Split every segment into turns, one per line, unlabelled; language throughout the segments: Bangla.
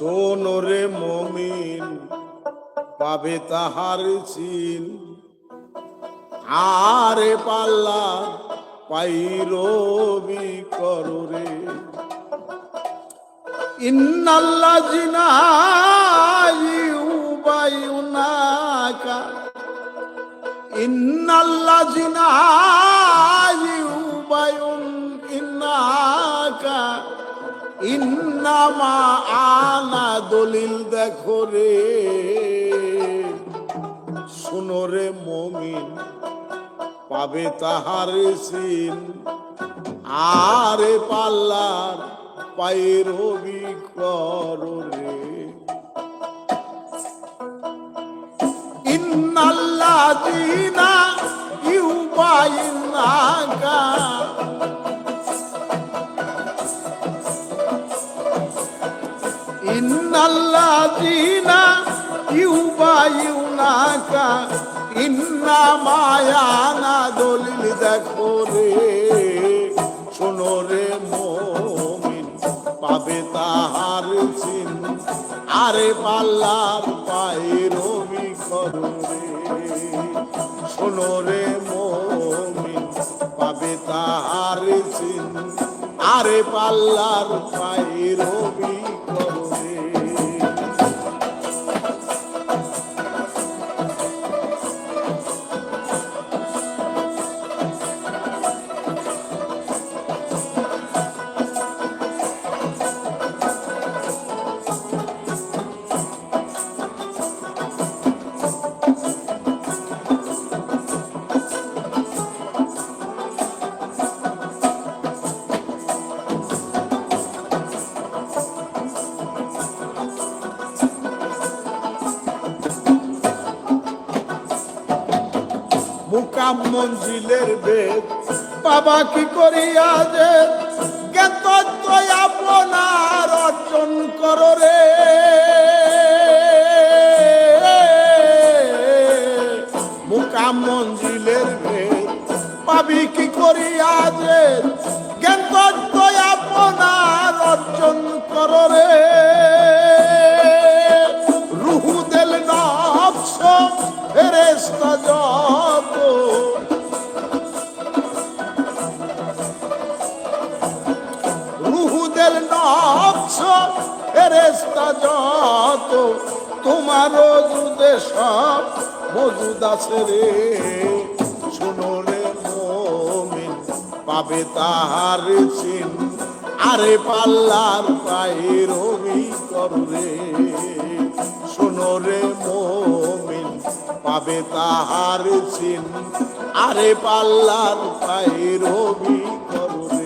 শোনো রে মমিন পাবে তাহার চিন, আরে পাল্লা পাইরবি করো রে। ইন্নাল্লাযিনা ইউবাইউনাকা ইন্নাল্লাযিনা ইউবাইউনাকা ইন্নামা আনা দলিল দেখো রে। শোনো রে মমিন পাবে তাহার চিন, আরে পাল্লার পাইরবি করো রে। ইন্নাল্লাযিনা ইউবাইউনাকা ইন্নাল্লাযিনা ইউবাইউনাকা ইন্নামা আনা দলিল দেখো রে। শোনো রে মমিন পাবে তাহার চিন, আরে পাল্লার পাইরবি করো রে। শোনো রে মমিন পাবে তাহার চিন, আরে পাল্লার পাইরবি করো রে। মুকাম মঞ্জিলের বেদ বাবা কি করিয়া যে জ্ঞান তত্ত্ব আপনার অর্জন করো রে। মুকাম মঞ্জিলের বেদ পাবি কি করিয়া যে জ্ঞান তত্ত্ব আপনার অর্জন করো রে। রুহু দিল নফস ফেরেশতা যত, রুহু দিল নফস ফেরেশতা যত, তোমার ওজুদে সব মজুদ আছে রে। শোনো রে মমিন পাবে তাহার চিন, আরে পাল্লার পাইরবি করো রে। শোনো রে মমিন পাবে তাহার চিন, আরে পাল্লার পাইরবি করো রে।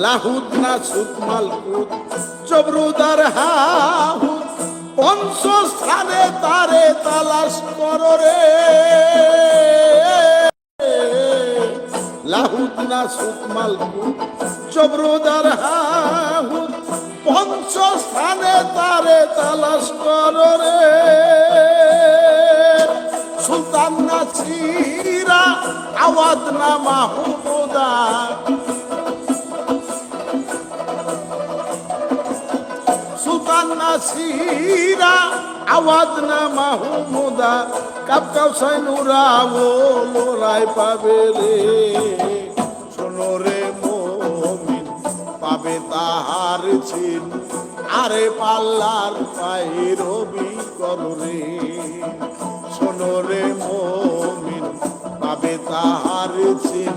লাহুদ না সুত মালকুত জবরুদার হাহুদ, পঞ্চস্থানে তারে তালাশ করো রে। লাহুদ না সুত মালকুত জবরুদার হাহুদ, পঞ্চস্থানে তারে তালাশ করো রে। সুলতান না চিরা আওয়াজ না মাহমুদা, সুলতান নাসিরা আওয়াজ না মাহমুদা, কাপ কাউসাই নুরা বলো রায় পাবে রে। শোনো রে মমিন পাবে তাহার চিন, আরে পাল্লার পাইরবি করো রে। শোনো রে মমিন পাবে তাহার চিন,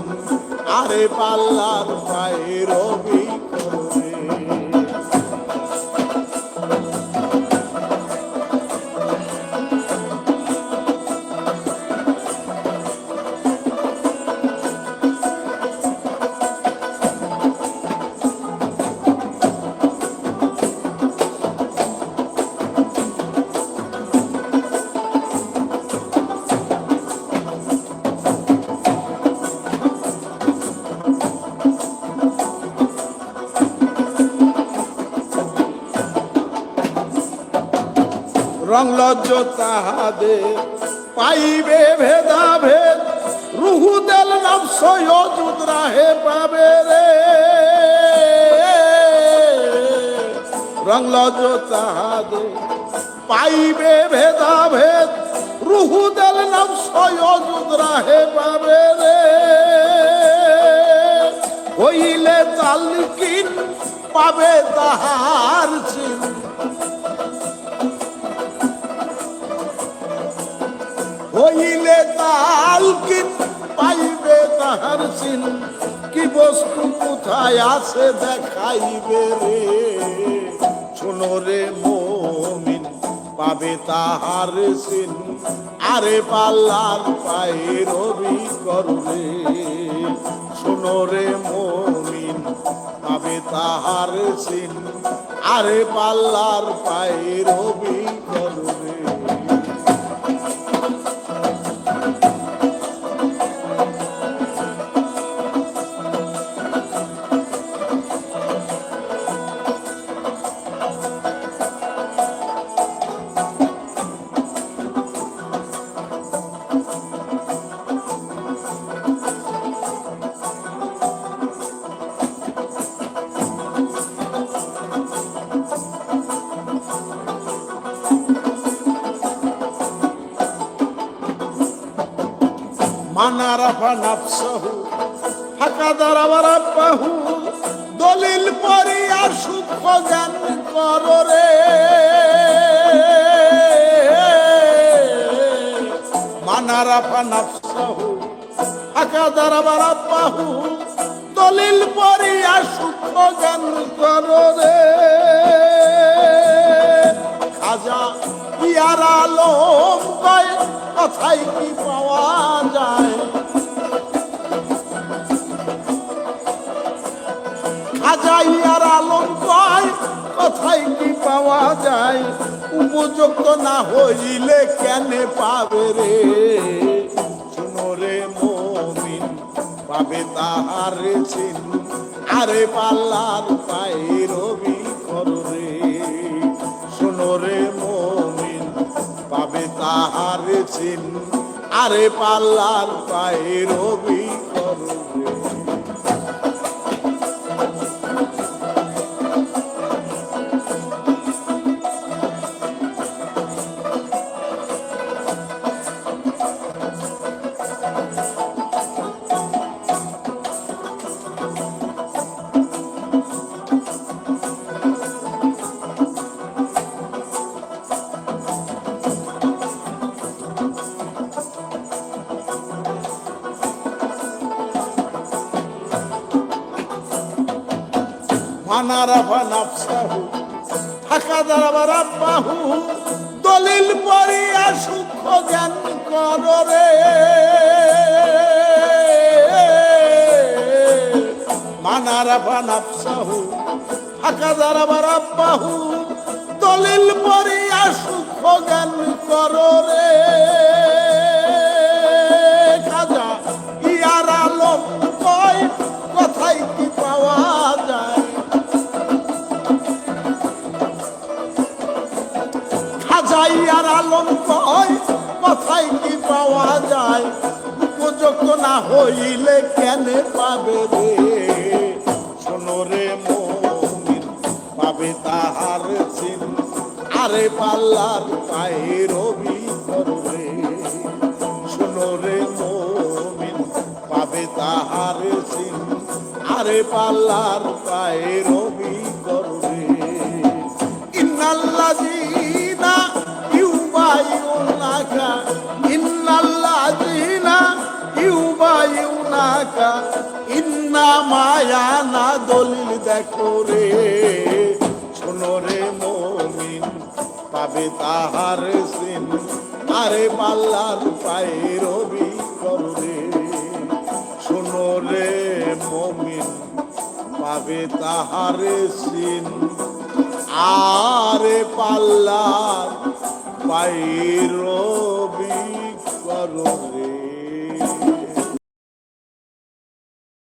আরে পাল্লার পাইরবি করো রে। রং লজ্জ তাহাদের পাইবে ভেদাভেদ, রুহু দেল নফস ওজুদ রাহে পাবে রে। রং লজ্জ তাহাদের পাইবে ভেদাভেদ, রুহু দেল নফস ওজুদ রাহে পাবে রে। হইলে তালকিন পাবে তাহার চিন, হইলে তালকিন পাইবে তাহার চিন। কি বস্তু কোথায় আছে দেখাইবে রে। শোনো রে মুমিন পাবে তাহার চিন, আরে পাল্লার পায়রবি করবে। শোনো রে মুমিন পাবে তাহার চিন, আরে পাল্লার পায়রবি করবে। মানারাফা নাফসাহু ফাকাদারা রাব্বাহু, দলিল পড়িয়া সূক্ষ্ম জ্ঞান কর রে। মানারাফা নাফসাহু ফাকাদারা রাব্বাহু, দলিল পড়িয়া সূক্ষ্ম জ্ঞান কর রে। খাজা ইয়ার আলম কয় কথাই কি পাওয়া যায়। খাজা ইয়ার আলম কয় কথাই কি পাওয়া যায়। উপযুক্ত না হইলে কেনে পাবে রে। শোনো রে মুমিন পাবে তাহার চিন, আরে পাল্লার পায়রবি কর রে। শোনো রে মুমিন পাবে তাহার চিন, আরে পাল্লার পায়রবি করবে। মানারাফা নাফসাহু ফাকাদারা রাব্বাহু, দলিল পড়িয়া সূক্ষ্ম জ্ঞান কর রে। মানারাফা নাফসাহু ফাকাদারা রাব্বাহু, দলিল পড়িয়া সূক্ষ্ম জ্ঞান কর রে। খাজা ইয়ার আলম কয় কথাই কি পাওয়া যায়। খাজা ইয়ার আলম কয় কথাই কি পাওয়া যায়। উপযুক্ত না হইলে কেনে পাবে রে। শোনো রে মুমিন পাবে তাহার চিন, আরে পাল্লার পায়রবি করবে। শোনো রে মুমিন পাবে তাহার চিন, আরে পাল্লার পায়রবি করবে। ইন্নাল্লাযীনা ইউবাইউনাকা, ইন্নাল্লাযীনা ইউবাইউনাকা ইন্নামা ইয়ানা, দলিল দেখো রে। শোনো রে মুমিন পাবে তাহার চিন, আরে পাল্লার পায়রবি করবে। শোনো রে মুমিন পাবে তাহার চিন, আরে পাল্লার পায়রবি করবে।